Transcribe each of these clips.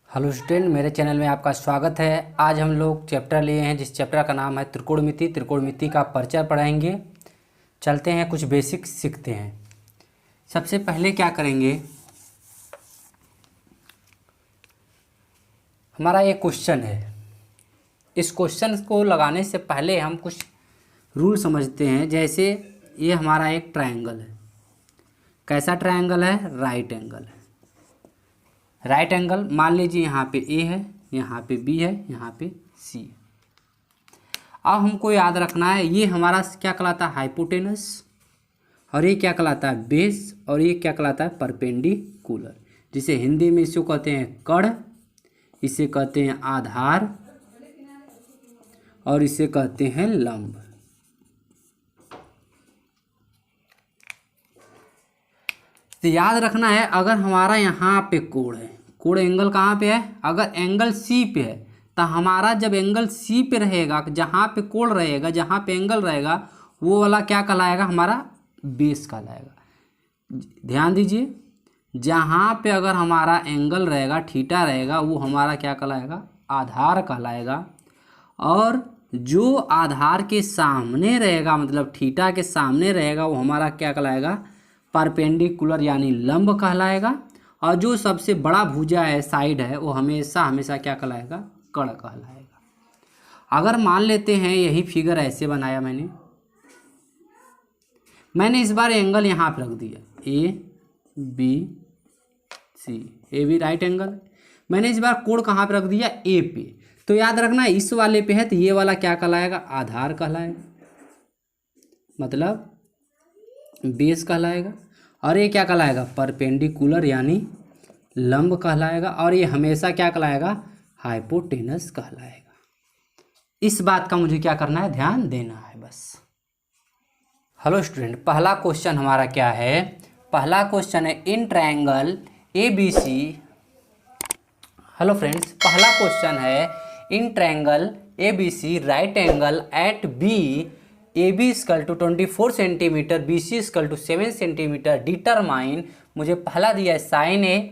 Hello student, मेरे channel में आपका स्वागत है। आज हम लोग चैप्टर लिए हैं जिस चैप्टर का नाम है त्रिकोणमिति। त्रिकोणमिति का परिचय पढ़ाएंगे। चलते हैं, कुछ बेसिक सीखते हैं। सबसे पहले क्या करेंगे, हमारा ये क्वेश्चन है। इस क्वेश्चन को लगाने से पहले हम कुछ रूल समझते हैं। जैसे ये हमारा एक ट्रायंगल है। कैसा ट्रायंगल है? राइट एंगल है। राइट एंगल मान लीजिए यहाँ पे ए है, यहाँ पे बी है, यहाँ पे सी है। अब हमको याद रखना है ये हमारा क्या कहलाता है? हाइपोटेनस। और ये क्या कहलाता है? बेस। और ये क्या कहलाता है? परपेंडिकुलर। जिसे हिंदी में इसको कहते हैं कड़, इसे कहते हैं आधार, और इसे कहते हैं लंब। तो याद रखना है, अगर हमारा यहाँ पे कोण है, कोण एंगल कहाँ पे है? अगर एंगल सी पे है तो हमारा जब एंगल सी पे रहेगा, जहाँ पे कोण रहेगा, जहाँ पे एंगल रहेगा, वो वाला क्या कहलाएगा? हमारा बेस कहलाएगा। ध्यान दीजिए, जहाँ पे अगर हमारा एंगल रहेगा, थीटा रहेगा, वो हमारा क्या कहलाएगा? आधार कहलाएगा। और जो आधार के सामने रहेगा, मतलब थीटा के सामने रहेगा, वो हमारा क्या कहलाएगा? परपेंडिकुलर यानी लंब कहलाएगा। और जो सबसे बड़ा भुजा है, साइड है, वो हमेशा हमेशा क्या कहलाएगा? कड़ कहलाएगा। अगर मान लेते हैं यही फिगर ऐसे बनाया मैंने इस बार एंगल यहाँ पर रख दिया, A B C. A B right angle. मैंने इस बार कोण कहाँ पर रख दिया? ए पे। तो याद रखना इस वाले पे है तो ये वाला क्या कहलाएगा? आधार कहलाएगा, मतलब बेस कहलाएगा। और ये क्या कहलाएगा? परपेंडिकुलर यानी लंब कहलाएगा। और ये हमेशा क्या कहलाएगा? हाइपोटेनस कहलाएगा। इस बात का मुझे क्या करना है? ध्यान देना है बस। हेलो स्टूडेंट, पहला क्वेश्चन हमारा क्या है? पहला क्वेश्चन है in triangle A B C. Hello friends, पहला क्वेश्चन है in triangle A B C right angle at B A B equal to 24 centimetre, B C equal to 7 centimetre, determine. मुझे पहला दिया है साइन ए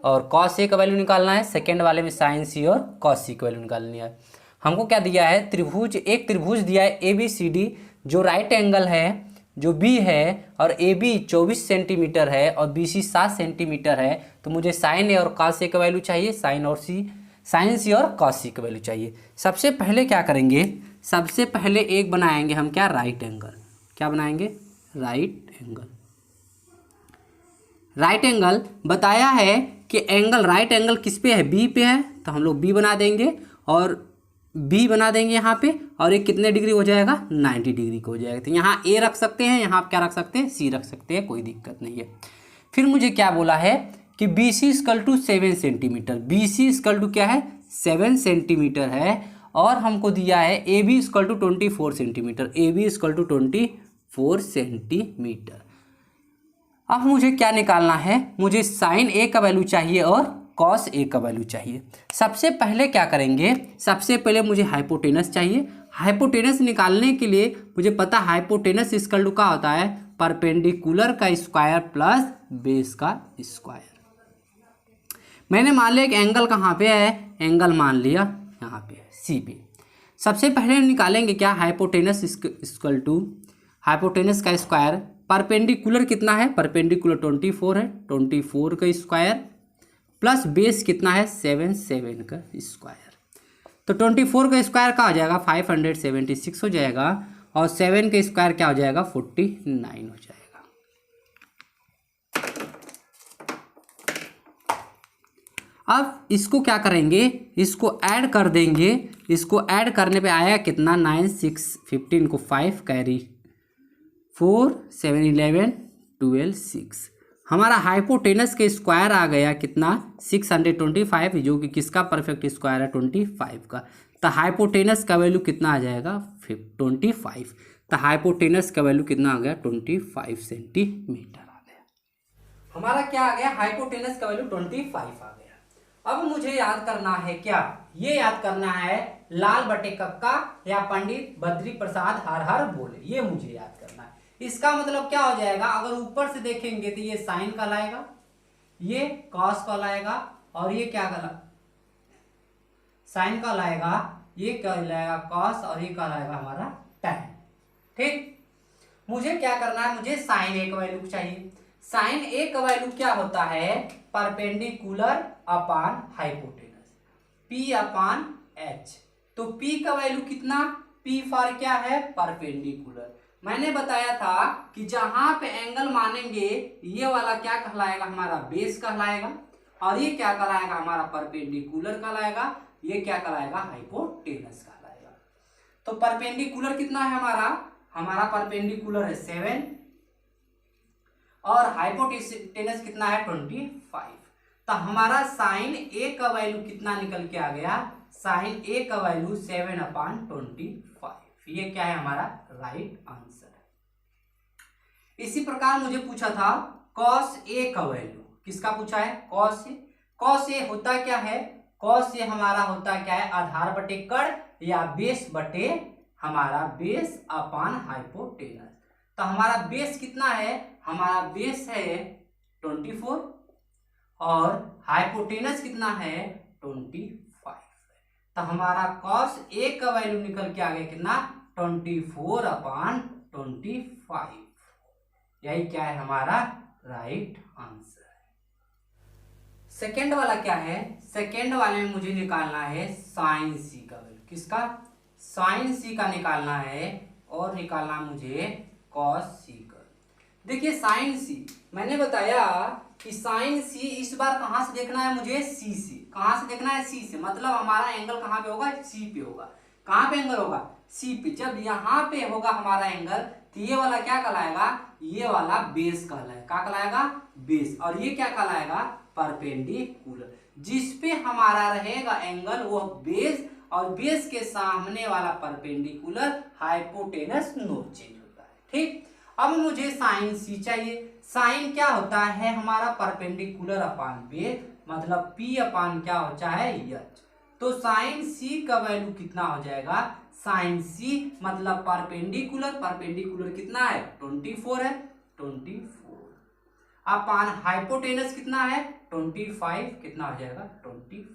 और कॉस ए का value निकालना है। सेकेंड वाले में साइन सी और कॉस सी का वैल्यू निकालनी है। हमको क्या दिया है? त्रिभुज, एक त्रिभुज दिया है ए बी सी डी, जो राइट एंगल है, जो बी है, और ए बी 24 सेंटीमीटर है और बी सी 7 सेंटीमीटर है। तो मुझे साइन ए और कॉस ए का वैल्यू चाहिए, साइन सी और कॉस सी का वैल्यू चाहिए। सबसे पहले क्या करेंगे? सबसे पहले एक बनाएंगे हम क्या? Right angle. क्या बनाएंगे? Right angle. राइट एंगल बताया है कि एंगल, राइट एंगल किस पे है? बी पे है, तो हम लोग बी बना देंगे और बी बना देंगे यहाँ पे। और ये कितने डिग्री हो जाएगा? 90 डिग्री का हो जाएगा। तो यहाँ ए रख सकते हैं, यहाँ आप क्या रख सकते हैं? सी रख सकते हैं, कोई दिक्कत नहीं है। फिर मुझे क्या बोला है कि B C equal to 7 centimetre. B C equal to क्या है? 7 सेंटीमीटर है। और हमको दिया है A B equal to 24 centimetre. A B equal to 24 centimetre. अब मुझे क्या निकालना है? मुझे साइन ए का वैल्यू चाहिए और कॉस ए का वैल्यू चाहिए। सबसे पहले क्या करेंगे? सबसे पहले मुझे हाइपोटेनस चाहिए। हाइपोटेनस निकालने के लिए मुझे पता हाइपोटेनस इक्वल टू क्या होता है? परपेंडिकुलर का स्क्वायर प्लस बेस का स्क्वायर। मैंने मान लिया एक एंगल कहाँ पे है? एंगल मान लिया यहाँ पे है, सी पे। सबसे पहले निकालेंगे क्या? हाइपोटेनस इक्वल टू हाइपोटेनस का स्क्वायर। परपेंडिकुलर कितना है? परपेंडिकुलर 24 है, 24 का स्क्वायर प्लस बेस कितना है? 7 का स्क्वायर। तो 24 का स्क्वायर क्या हो जाएगा? 576 हो जाएगा। और 7 का स्क्वायर क्या हो जाएगा? 49 हो जाएगा। अब इसको क्या करेंगे? इसको ऐड कर देंगे। इसको ऐड करने पे आया कितना? 9 6 15 को 5 कैरी 4 7 11 12 6। हमारा हाइपोटेनस के स्क्वायर आ गया कितना? 625, जो कि किसका परफेक्ट स्क्वायर है? 25 का। तो हाइपोटेनस का वैल्यू कितना आ जाएगा? 25। तो हाइपोटेनस का वैल्यू कितना आ गया? 25 सेंटीमीटर आ गया। हमारा क्या आ गया? हाइपोटेनस का वैल्यू 25 आ गया। अब मुझे याद करना है क्या? ये याद करना है लाल बटे कक्का या पंडित बद्री प्रसाद हर हर बोले, ये मुझे याद करना है। इसका मतलब क्या हो जाएगा? अगर ऊपर से देखेंगे तो ये साइन कहलाएगा, ये कॉस कहलाएगा, और ये क्या कहलाएगा? साइन कहलाएगा, ये कहलाएगा कॉस और ये कहलाएगा हमारा टैन। ठीक, मुझे क्या करना है, मुझे साइन ए का वैल्यू चाहिए। साइन ए का वैल्यू क्या होता है, परपेंडिकुलर अपान हाइपोटेनस, पी अपान एच। तो पी का वैल्यू कितना, पी फॉर क्या है, परपेंडिकुलर। मैंने बताया था कि जहां पे एंगल मानेंगे ये वाला क्या कहलाएगा, हमारा बेस कहलाएगा, और ये क्या कहलाएगा, हमारा परपेंडिकुलर कहलाएगा, ये क्या कहलाएगा, हाइपोटेनस कहलाएगा। तो परपेंडिकुलर कितना है हमारा परपेंडिकुलर है 7 और हाइपोटेनस कितना है 25। तो हमारा साइन ए का वैल्यू कितना निकल के आ गया, साइन ए का वैल्यू 7/25। ये क्या है, हमारा राइट आंसर है। इसी प्रकार मुझे पूछा था कॉस ए का वैल्यू, किसका पूछा है, कॉस ए। कॉस ए होता क्या है, कॉस ए हमारा होता क्या है, आधार बटे कड़ या बेस बटे हमारा बेस अपान हाइपोटेनस। तो हमारा बेस कितना है, हमारा बेस है 24 और हाइपोटेनस कितना है 25। तो हमारा कॉस ए का वैल्यू निकल के आ गया कितना, 24/25। यही क्या है, हमारा राइट आंसर है। सेकेंड वाला क्या है, सेकेंड वाले में मुझे निकालना है साइन सी का वैल्यू, किसका, साइन सी का निकालना है, और निकालना मुझे कॉस सी का। देखिए साइन सी, मैंने बताया कि साइन सी इस बार कहां से देखना है मुझे, सी से। कहां से देखना है, सी से, मतलब हमारा एंगल कहां पे होगा, सी पे होगा। कहां पे एंगल होगा, सी पे। जब यहाँ पे होगा हमारा एंगल, तो ये वाला क्या कहलाएगा, ये वाला बेस कहलाएगा। क्या कहलाएगा, बेस। और ये क्या कहलाएगा, परपेंडिकुलर। जिस पे हमारा रहेगा एंगल वो बेस, और बेस के सामने वाला परपेंडिकुलर, हाइपोटेनस नोट चेंज होता है। ठीक, अब मुझे साइन सी चाहिए। साइन क्या होता है, हमारा परपेंडिकुलर अपान बेस, मतलब P अपान क्या होता है, एच। तो साइन सी का वैल्यू कितना हो जाएगा, साइन सी मतलब परपेंडिकुलर, परपेंडिकुलर कितना है 24 है, 24 अपान हाइपोटेनस कितना है 25, कितना हो जाएगा 25।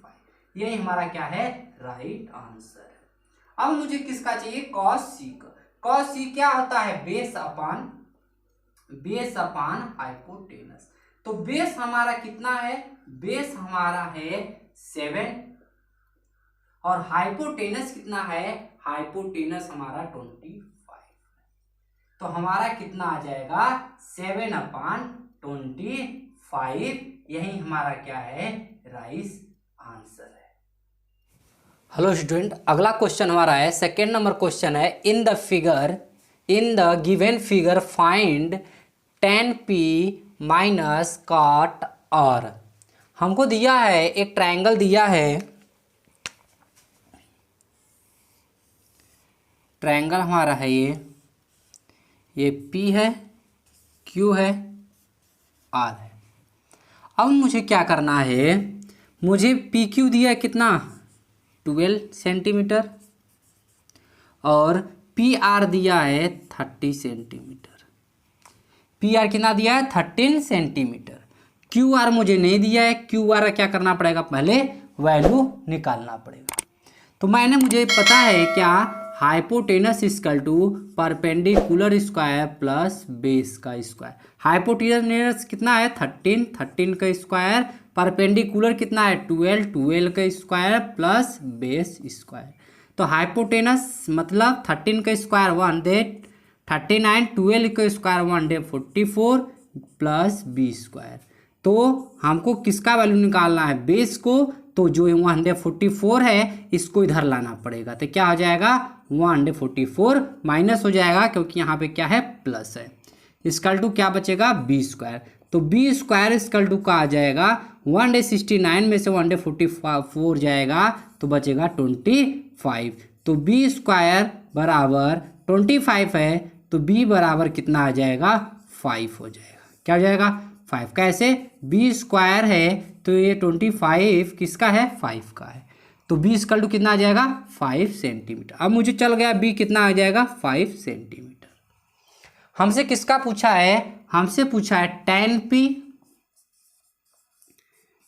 यही हमारा क्या है, राइट आंसर है। अब मुझे किसका चाहिए, कॉस सी का। कॉस सी क्या होता है, बेस अपान हाइपोटेनस। तो बेस हमारा कितना है, बेस हमारा है 7 और हाइपोटेनस कितना है, हाइपोटेनस हमारा 25। तो हमारा कितना आ जाएगा 7/25। यही हमारा क्या है, राइट आंसर है। हेलो स्टूडेंट, अगला क्वेश्चन हमारा है, सेकेंड नंबर क्वेश्चन है, in the given figure find tan p minus cot r। हमको दिया है एक ट्रायंगल दिया है, ट्रायंगल हमारा है ये P है, Q है, R है। अब मुझे क्या करना है, मुझे PQ दिया है कितना 12 सेंटीमीटर और PR दिया है 30 सेंटीमीटर। PR कितना दिया है 13 सेंटीमीटर। QR मुझे नहीं दिया है, QR क्या करना पड़ेगा, पहले वैल्यू निकालना पड़ेगा। तो मुझे पता है क्या, hypotenuse equal to perpendicular square plus base का स्क्वायर। हाइपोटेनस कितना है 13 का स्क्वायर, परपेंडिकुलर कितना है 12 का स्क्वायर प्लस बेस स्क्वायर। तो हाइपोटेनस मतलब 13 का स्क्वायर 1 दे 39, 12 का स्क्वायर 1 दे 44 प्लस बी स्क्वायर। तो हमको किसका वैल्यू निकालना है, बेस को। तो जो 144 है इसको इधर लाना पड़ेगा। तो क्या हो जाएगा 144 माइनस हो जाएगा, क्योंकि यहाँ पे क्या है प्लस है। इसकल टू क्या बचेगा बी स्क्वायर। तो बी स्क्वायर इसकल टू का आ जाएगा 169 में से 144 जाएगा तो बचेगा 25। तो बी स्क्वायर बराबर 25 है, तो बी बराबर कितना आ जाएगा 5 हो जाएगा। क्या हो जाएगा 5। कैसे, बी स्क्वायर है तो ये 25 किसका है 5 का है। तो बी स्क्वायर टू कितना आ जाएगा 5 सेंटीमीटर। अब मुझे चल गया बी कितना आ जाएगा 5 सेंटीमीटर। हमसे किसका पूछा है, हमसे पूछा है tan p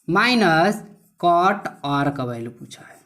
minus cot r का वैल्यू पूछा है।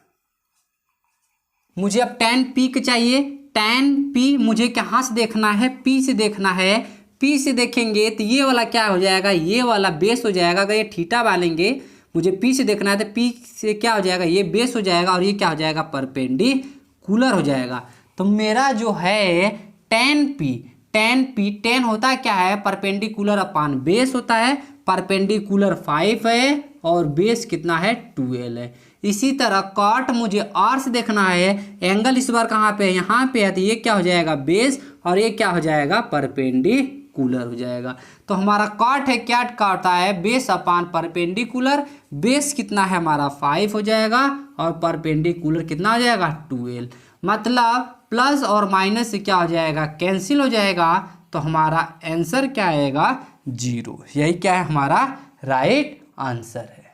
मुझे अब tan P का चाहिए। tan P मुझे कहाँ से देखना है, P से देखना है। P से देखेंगे तो ये वाला क्या हो जाएगा, ये वाला बेस हो जाएगा। अगर ये थीटा डालेंगे, मुझे P से देखना है तो P से क्या हो जाएगा, ये बेस हो जाएगा और ये क्या हो जाएगा, परपेंडिकुलर हो जाएगा। तो मेरा जो है tan P tan होता है क्या है, परपेंडिकुलर अपान बेस होता है। परपेंडिकुलर 5 है और बेस कितना है, 12 है। इसी तरह कॉट मुझे R से देखना है। एंगल इस बार कहाँ पे है, यहाँ पे है, तो ये क्या हो जाएगा, बेस, और ये क्या हो जाएगा, परपेंडिकुलर हो जाएगा। तो हमारा कॉट है, क्या होता है, बेस अपान परपेंडिकुलर। बेस कितना है हमारा 5 हो जाएगा और परपेंडिकुलर कितना हो जाएगा, 12। मतलब प्लस और माइनस से क्या हो जाएगा, कैंसिल हो जाएगा। तो हमारा आंसर क्या आएगा, 0। यही क्या है, हमारा राइट आंसर है।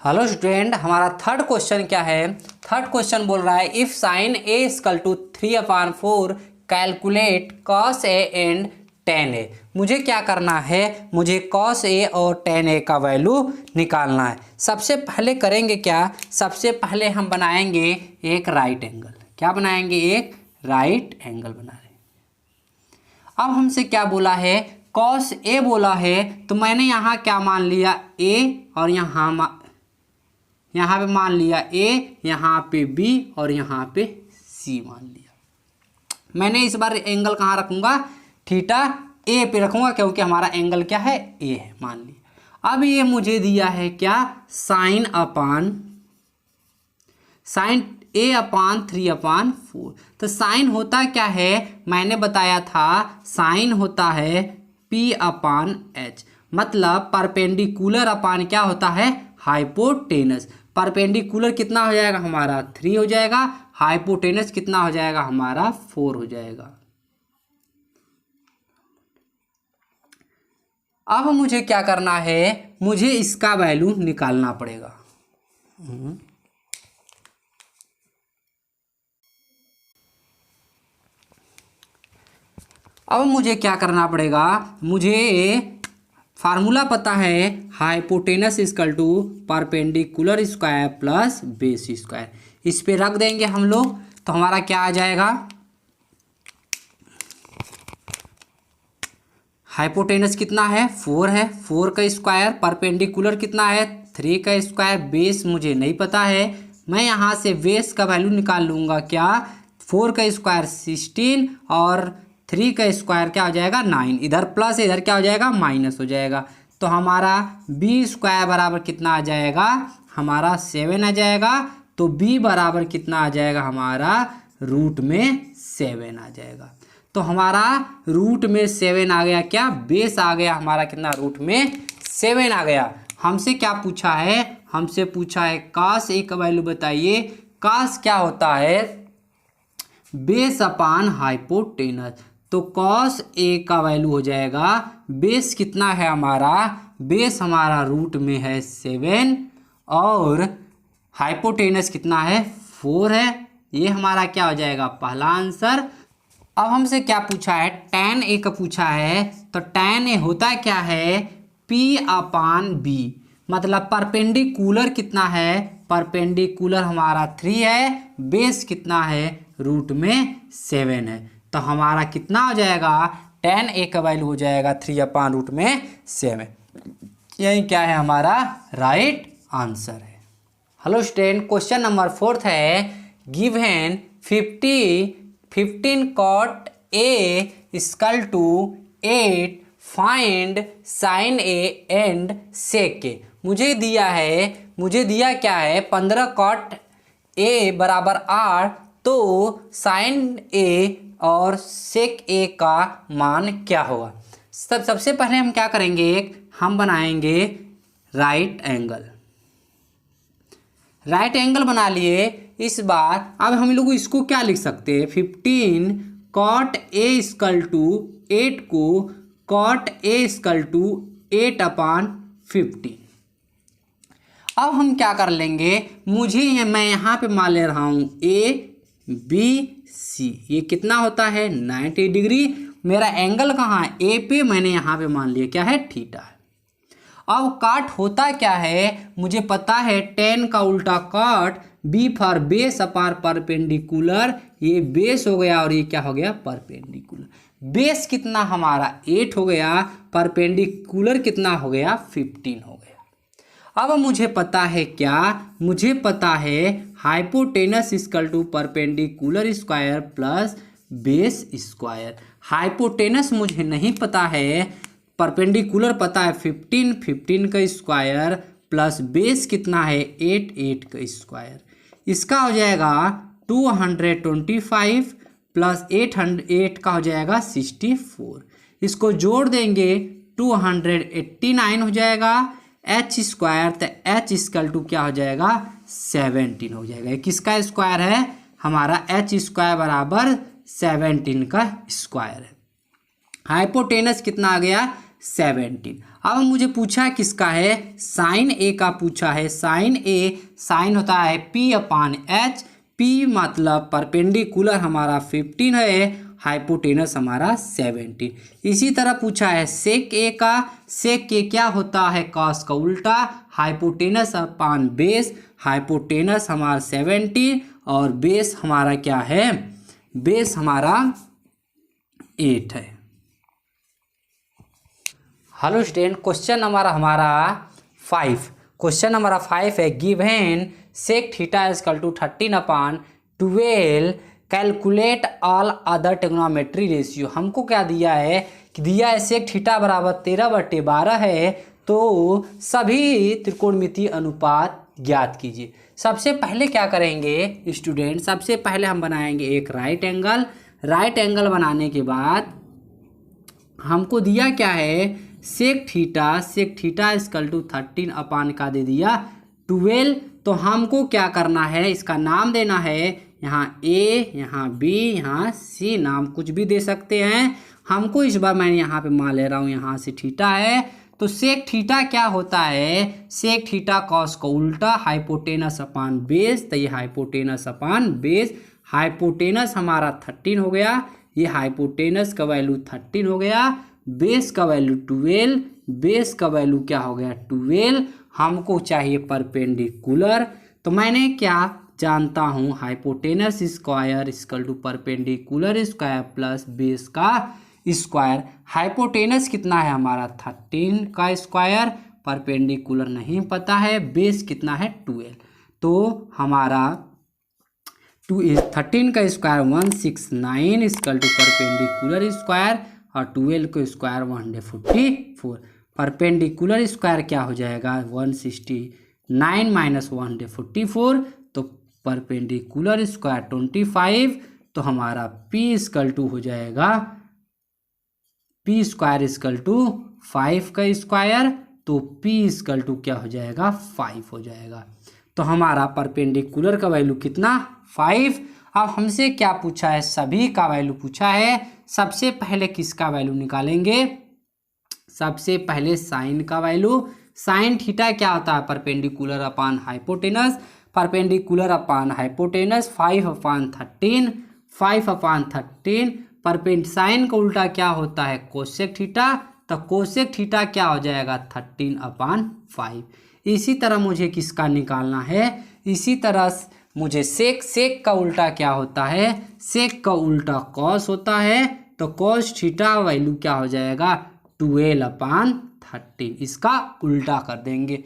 हेलो स्टूडेंट, हमारा थर्ड क्वेश्चन क्या है। थर्ड क्वेश्चन बोल रहा है if sine A equal to 3/4 calculate cos A and tan A. मुझे क्या करना है, मुझे cos ए और tan ए का वैल्यू निकालना है। सबसे पहले करेंगे क्या, सबसे पहले हम बनाएंगे एक राइट एंगल। क्या बनाएंगे, एक राइट एंगल बना रहे। अब हमसे क्या बोला है, cos ए बोला है, तो मैंने यहाँ क्या मान लिया, a, और यहाँ पे मान लिया a, यहाँ पे b और यहाँ पे c मान लिया। मैंने इस बार एंगल कहाँ रखूँगा, थीटा ए पे रखूँगा, क्योंकि हमारा एंगल क्या है, ए है, मान लिया। अब ये मुझे दिया है क्या, साइन a अपान 3/4। तो साइन होता क्या है, मैंने बताया था, साइन होता है P/H। मतलब परपेंडिकुलर अपान क्या होता है, हाइपोटेनस। परपेंडिकुलर कितना हो जाएगा हमारा, 3 हो जाएगा। हाइपोटेनस कितना हो जाएगा हमारा, 4 हो जाएगा। अब मुझे क्या करना है, मुझे इसका वैल्यू निकालना पड़ेगा। अब मुझे क्या करना पड़ेगा, मुझे फार्मूला पता है, hypotenuse equal to perpendicular square plus base square. इस पे रख देंगे हम लोग, तो हमारा क्या आ जाएगा, हाइपोटेनस कितना है, 4 है, 4 का स्क्वायर, परपेंडिकुलर कितना है, 3 का स्क्वायर, बेस मुझे नहीं पता है। मैं यहाँ से बेस का वैल्यू निकाल लूँगा, क्या, 4 का स्क्वायर 16 और 3 का स्क्वायर क्या हो जाएगा, 9। इधर प्लस, इधर क्या हो जाएगा, माइनस हो जाएगा। तो हमारा b स्क्वायर बराबर कितना आ जाएगा, हमारा 7 आ जाएगा। तो b बराबर कितना आ जाएगा हमारा, रूट में 7 आ जाएगा। तो हमारा रूट में 7 आ गया, क्या, बेस आ गया हमारा कितना, रूट में 7 आ गया। हमसे क्या पूछा है, हमसे पूछा है cos ए का वैल्यू बताइए। cos क्या होता है, बेस अपान हाइपोटेनस। तो cos ए का वैल्यू हो जाएगा, बेस कितना है हमारा, बेस हमारा रूट में है 7 और हाइपोटेनस कितना है, 4 है। ये हमारा क्या हो जाएगा, पहला आंसर। अब हमसे क्या पूछा है, tan ए का पूछा है। तो tan ए होता क्या है, P/B। मतलब परपेंडिकुलर कितना है, परपेंडिकुलर हमारा 3 है, बेस कितना है, रूट में 7 है। तो हमारा कितना हो जाएगा, tan ए का वैल्यू हो जाएगा 3/√7। यही क्या है, हमारा राइट आंसर है। हेलो स्टूडेंट, क्वेश्चन नंबर 4 है, given 15 cot A equal to 8, find sine A and sec A. मुझे दिया क्या है, 15 cot A बराबर 8, तो साइन ए और सेक ए का मान क्या होगा। सबसे पहले हम क्या करेंगे, हम बनाएंगे राइट एंगल बना लिए। इस बार अब हम लोग इसको क्या लिख सकते हैं, 15 cot A इक्वल टू 8 को cot A इक्वल टू 8/15। अब हम क्या कर लेंगे, मैं यहाँ पे मान ले रहा हूँ ABC। ये कितना होता है, 90 डिग्री। मेरा एंगल कहाँ है, A पे, मैंने यहाँ पे मान लिया क्या है, थीटा है। अब काट होता क्या है, मुझे पता है tan का उल्टा काट बी फॉर बेस अपार परपेंडिकुलर, ये बेस हो गया और ये क्या हो गया परपेंडिकुलर। बेस कितना हमारा 8 हो गया, परपेंडिकुलर कितना हो गया 15 हो गया। अब मुझे पता है क्या, मुझे पता है hypotenuse equal to perpendicular square plus base square. Hypotenuse मुझे नहीं पता है, परपेंडिकुलर पता है 15, 15 का स्क्वायर प्लस बेस कितना है 8, 8 का स्क्वायर। इसका हो जाएगा 225 प्लस 8 का हो जाएगा 64। इसको जोड़ देंगे 289 हो जाएगा। एच स्क्वायर, तो एच इक्वल टू क्या हो जाएगा 17 हो जाएगा। किसका स्क्वायर है हमारा, एच स्क्वायर बराबर 17 का स्क्वायर है। हाइपोटेनस कितना आ गया 17। अब मुझे पूछा किसका है, साइन ए का पूछा है। साइन ए, साइन होता है पी अपान एच, पी मतलब परपेंडिकुलर हमारा 15 है, हाइपोटेनस हमारा 17। इसी तरह पूछा है सेक ए का। सेक ए क्या होता है कॉस का उल्टा, हाइपोटेनस अपान बेस। हाइपोटेनस हमारा 17 और बेस हमारा क्या है, बेस हमारा 8 है। हेलो स्टूडेंट, क्वेश्चन नंबर हमारा 5, क्वेश्चन नंबर 5 है given sec theta equal to 13/12 calculate all other trigonometry ratio. हमको क्या दिया है कि दिया है सेक थीटा बराबर 13/12 है, तो सभी त्रिकोणमितीय अनुपात ज्ञात कीजिए। सबसे पहले क्या करेंगे स्टूडेंट, सबसे पहले हम बनाएंगे एक राइट एंगल। राइट एंगल बनाने के बाद हमको दिया क्या है sec theta, sec theta equal to 13 upon का दे दिया 12। तो हमको क्या करना है, इसका नाम देना है, यहाँ ए, यहाँ बी, यहाँ सी, नाम कुछ भी दे सकते हैं। हमको इस बार मैं यहाँ पे मान ले रहा हूँ यहाँ से थीटा है, तो सेक थीटा क्या होता है, सेक थीटा कॉस का उल्टा हाइपोटेनस अपान बेस। तो ये हाइपोटेनस अपान बेस, हाइपोटेनस हमारा 13 हो गया, ये हाइपोटेनस का वैल्यू 13 हो गया, बेस का वैल्यू 12, बेस का वैल्यू क्या हो गया 12। हमको चाहिए परपेंडिकुलर, तो मैंने क्या जानता हूँ hypotenuse square equal to perpendicular square plus base का स्क्वायर। हाइपोटेनस कितना है हमारा 13 का स्क्वायर, परपेंडिकुलर नहीं पता है, बेस कितना है 12। तो हमारा 13 का square 169 equal to perpendicular square और 12 को स्क्वायर 144। परपेंडिकुलर स्क्वायर क्या हो जाएगा 169 माइनस 144, तो परपेंडिकुलर स्क्वायर 25। तो हमारा p इक्वल टू हो जाएगा p स्क्वायर इक्वल टू 5 का स्क्वायर, तो p इक्वल टू क्या हो जाएगा 5 हो जाएगा। तो हमारा परपेंडिकुलर का वैल्यू कितना 5। अब हमसे क्या पूछा है, सभी का वैल्यू पूछा है। सबसे पहले किसका वैल्यू निकालेंगे, सबसे पहले साइन का वैल्यू। साइन थीटा क्या होता है perpendicular upon hypotenuse, perpendicular upon hypotenuse 5/13, 5/13। Sine का उल्टा क्या होता है कोसेक थीटा, तो कोसेक थीटा क्या हो जाएगा 13/5। इसी तरह मुझे किसका निकालना है, इसी तरह मुझे सेक का उल्टा क्या होता है, सेक का उल्टा कॉस होता है, तो कॉस थीटा वैल्यू क्या हो जाएगा 12/13। इसका उल्टा कर देंगे।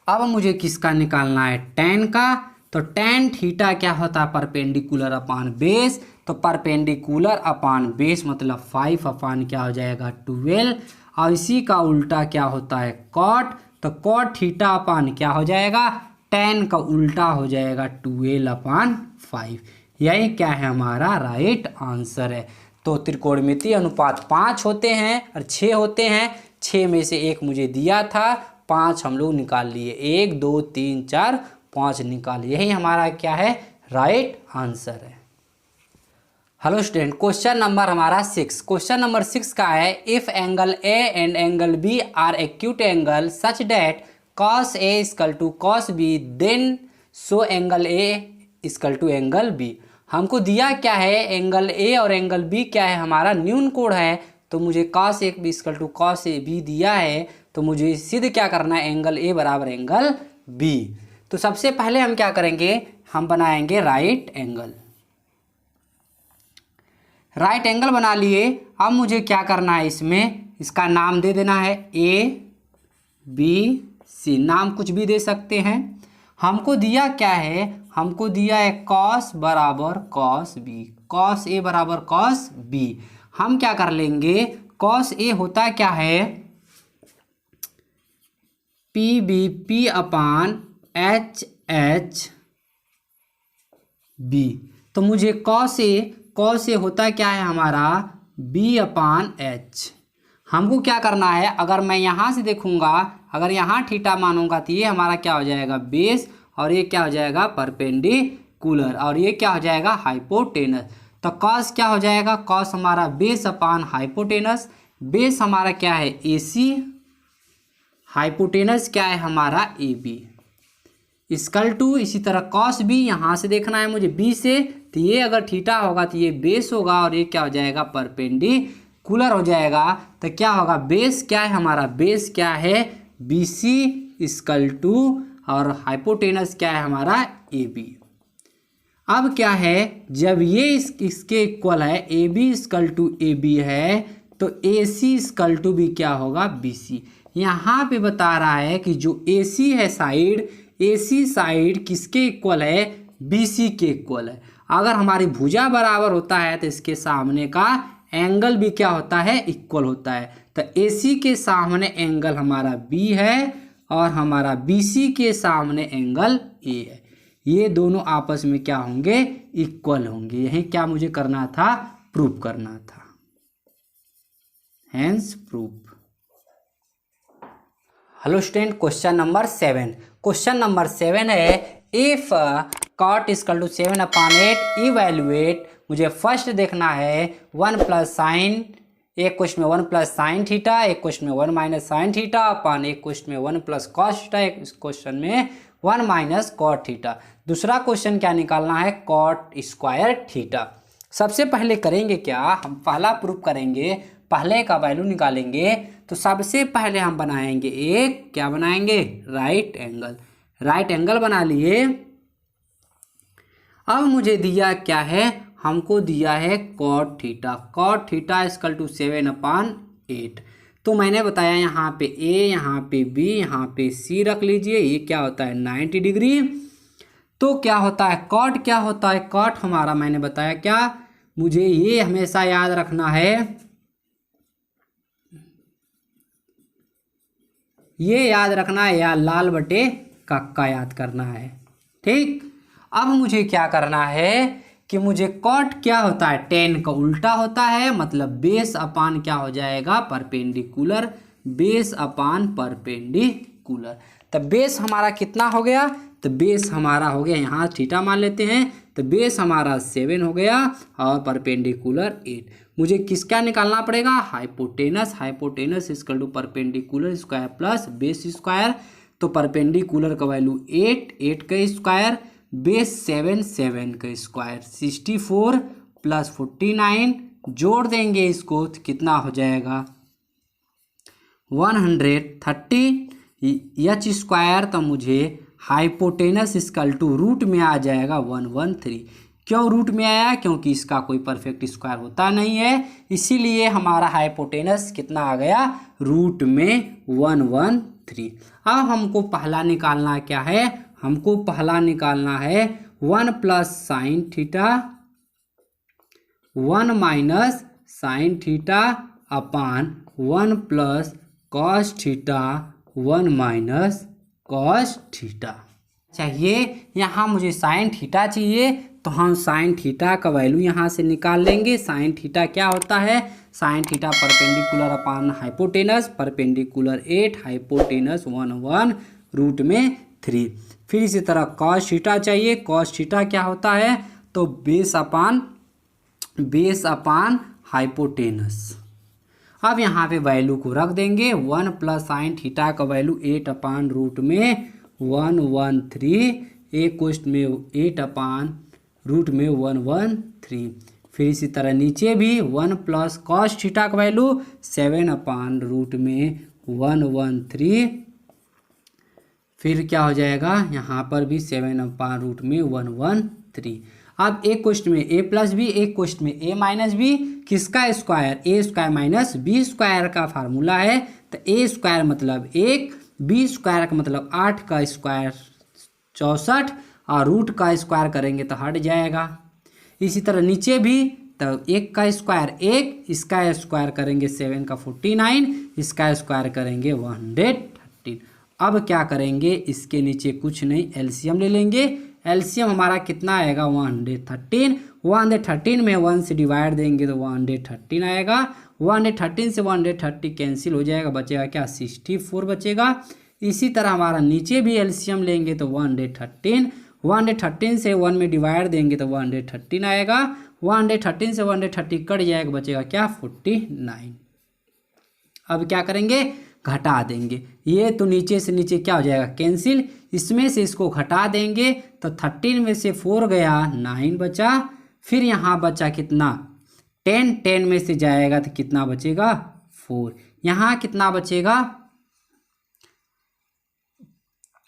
अब मुझे किसका निकालना है टैन का, तो टैन थीटा क्या होता है परपेंडिकुलर अपान बेस, तो परपेंडिकुलर अपान बेस मतलब 5 अपान क्या हो जाएगा 12। और इसी का उल्टा क्या होता है कॉट, तो कॉट थीटा अपान क्या हो जाएगा टैन का उल्टा हो जाएगा 12/5। यही क्या है हमारा राइट आंसर है। तो त्रिकोणमितीय अनुपात 5 होते हैं और 6 होते हैं। 6 में से एक मुझे दिया था, 5 हम लोग निकाल लिए, 1 2 3 4 5 निकाल, यही हमारा क्या है राइट आंसर है। हेलो स्टूडेंट, क्वेश्चन नंबर हमारा 6, क्वेश्चन नंबर 6 का है if angle A and angle B are acute angle such that cos A equal to cos B then so angle A equal to angle B। हमको दिया क्या है angle A और angle B क्या है हमारा न्यून कोण है, तो मुझे cos A equal to cos A B दिया है, तो मुझे सिद्ध क्या करना है एंगल A बराबर एंगल B। तो सबसे पहले हम क्या करेंगे, हम बनाएंगे राइट एंगल। राइट एंगल बना लिए। अब मुझे क्या करना है, इसमें इसका नाम दे देना है ABC। नाम कुछ भी दे सकते हैं। हमको दिया क्या है, हमको दिया है कॉस बराबर कॉस बी, कॉस ए बराबर कॉस बी। हम क्या कर लेंगे, कॉस ए होता क्या है, PBP अपान HH B। तो मुझे कॉस ए होता क्या है हमारा B अपान H। हमको क्या करना है, अगर मैं यहाँ से देखूंगा, अगर यहाँ थीटा मानूंगा तो ये हमारा क्या हो जाएगा बेस, और ये क्या हो जाएगा परपेंडिकुलर, और ये क्या हो जाएगा हाइपोटेनस। तो कॉस क्या हो जाएगा, कॉस हमारा बेस अपान हाइपोटेनस। बेस हमारा क्या है AC, हाइपोटेनस क्या है हमारा AB इक्वल टू, इसी तरह कॉस बी यहाँ से देखना है मुझे B से, तो ये अगर थीटा होगा तो ये बेस होगा, और ये क्या हो जाएगा परपेंडिकुलर हो जाएगा। तो क्या होगा, बेस क्या है हमारा, बेस क्या है BC इक्वल टू, और हाइपोटेनस क्या है हमारा AB। अब क्या है, जब ये इसके इक्वल है, AB इक्वल टू AB है, तो AC इक्वल टू भी क्या होगा BC। यहाँ पे बता रहा है कि जो AC है साइड, AC साइड किसके इक्वल है, BC के इक्वल है। अगर हमारी भुजा बराबर होता है तो इसके सामने का एंगल भी क्या होता है, इक्वल होता है। तो AC के सामने एंगल हमारा B है, और हमारा BC के सामने एंगल A है। ये दोनों आपस में क्या होंगे, इक्वल होंगे। यही क्या मुझे करना था, प्रूफ करना था, hence proof. Hello student, question number 7। Question number 7 है, if cot equal to 7/8 evaluate. मुझे फर्स्ट देखना है 1 प्लस साइन, एक क्वेश्चन में 1 प्लस साइन थीटा, एक क्वेश्चन में 1 माइनस साइन थीटा अपान एक क्वेश्चन में 1 प्लस कॉस थीटा, एक क्वेश्चन में 1 माइनस कॉट थीटा। दूसरा क्वेश्चन क्या निकालना है, कॉट स्क्वायर थीटा। सबसे पहले करेंगे क्या, हम पहला प्रूफ करेंगे, पहले का वैल्यू निकालेंगे। तो सबसे पहले हम बनाएंगे एक, क्या बनाएंगे, राइट एंगल। राइट एंगल बना लिए। अब मुझे दिया क्या है, हमको दिया है cot theta. Cot theta equal to 7/8। तो मैंने बताया यहाँ पे A, यहाँ पे B, यहाँ पे C रख लीजिए। ये क्या होता है 90 डिग्री। तो क्या होता है कॉट, क्या होता है कॉट हमारा, मैंने बताया क्या, मुझे ये हमेशा याद रखना है, ये याद रखना है, या लाल बटे कक्का याद करना है। ठीक, अब मुझे क्या करना है कि मुझे कॉट क्या होता है, tan का उल्टा होता है, मतलब बेस अपान क्या हो जाएगा परपेंडिकुलर, बेस अपान परपेंडिकुलर। तो बेस हमारा कितना हो गया, तो बेस हमारा हो गया, यहाँ थीटा मान लेते हैं, तो बेस हमारा 7 हो गया, और परपेंडिकुलर 8। मुझे किसका निकालना पड़ेगा, hypotenuse. Hypotenuse equal to perpendicular square plus base square. तो परपेंडिकुलर का वैल्यू 8, 8 का स्क्वायर, बेस 7, 7 का स्क्वायर, 64 प्लस 49 जोड़ देंगे इसको तो कितना हो जाएगा 130 एच स्क्वायर। तो मुझे हाइपोटेनस इक्वल टू रूट में आ जाएगा 113। क्यों रूट में आया, क्योंकि इसका कोई परफेक्ट स्क्वायर होता नहीं है, इसीलिए हमारा हाइपोटेनस कितना आ गया, रूट में 113। अब हमको पहला निकालना क्या है, हमको पहला निकालना है 1 plus sine theta 1 minus sine theta upon 1 plus cos theta 1 minus cos theta चाहिए। यहाँ मुझे साइन थीटा चाहिए, तो हम साइन थीटा का वैल्यू यहाँ से निकाल लेंगे। साइन थीटा क्या होता है, sine theta perpendicular upon hypotenuse, perpendicular 8, hypotenuse 1 root में 3। फिर इसी तरह कॉस थीटा चाहिए। कॉस थीटा क्या होता है, तो बेस अपान हाइपोटेनस। अब यहाँ पे वैल्यू को रख देंगे, 1 प्लस साइन थीटा का वैल्यू 8 अपान रूट में 113, एक क्वेश्चन में 8 अपान रूट में 113। फिर इसी तरह नीचे भी 1 प्लस कॉस थीटा का वैल्यू 7 अपान रूट में 113। फिर क्या हो जाएगा, यहाँ पर भी 7/√113। अब एक क्वेश्चन में a प्लस बी, एक क्वेश्चन में a माइनस बी, किसका स्क्वायर, ए स्क्वायर माइनस बी स्क्वायर का फार्मूला है। तो ए स्क्वायर मतलब 1, बी स्क्वायर का मतलब 8 का स्क्वायर 64, और रूट का स्क्वायर करेंगे तो हट जाएगा। इसी तरह नीचे भी, तो 1 का स्क्वायर 1, इसका स्क्वायर करेंगे 7 का 49, इसका स्क्वायर करेंगे 113। अब क्या करेंगे, इसके नीचे कुछ नहीं, एलसीएम ले लेंगे। एलसीएम हमारा कितना आएगा, 113। 113 में 1 से डिवाइड देंगे तो 113 आएगा। 113 से 130 कैंसिल हो जाएगा, बचेगा क्या, 64 बचेगा। इसी तरह हमारा नीचे भी एलसीएम लेंगे तो 113 से 1 में डिवाइड देंगे तो 113 आएगा। 113 से 130 कट जाएगा, बचेगा क्या, 49। अब क्या करेंगे, घटा देंगे। ये तो नीचे से नीचे क्या हो जाएगा, कैंसिल। इसमें से इसको घटा देंगे तो 13 में से 4 गया, 9 बचा। फिर यहाँ बचा कितना, 10 में से जाएगा तो कितना बचेगा, 4। यहाँ कितना बचेगा,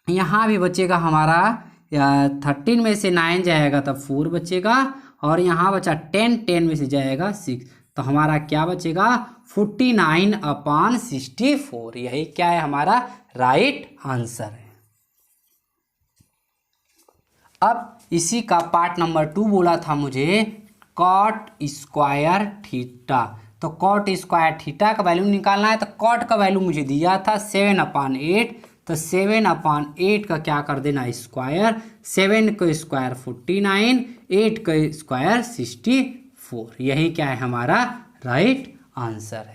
यहाँ भी बचेगा हमारा 13 में से 9 जाएगा तब 4 बचेगा, और यहाँ बचा 10 में से जाएगा 6, तो हमारा क्या बचेगा, 49/64। यही क्या है, हमारा राइट आंसर है। अब इसी का पार्ट नंबर 2 बोला था मुझे, कॉट स्क्वायर थीटा। तो कॉट स्क्वायर थीटा का वैल्यू निकालना है। तो कॉट का वैल्यू मुझे दिया था 7/8, तो 7/8 का क्या कर देना, स्क्वायर। 7 का स्क्वायर 49, 8 का स्क्वायर 64। यही क्या है, हमारा राइट आंसर है।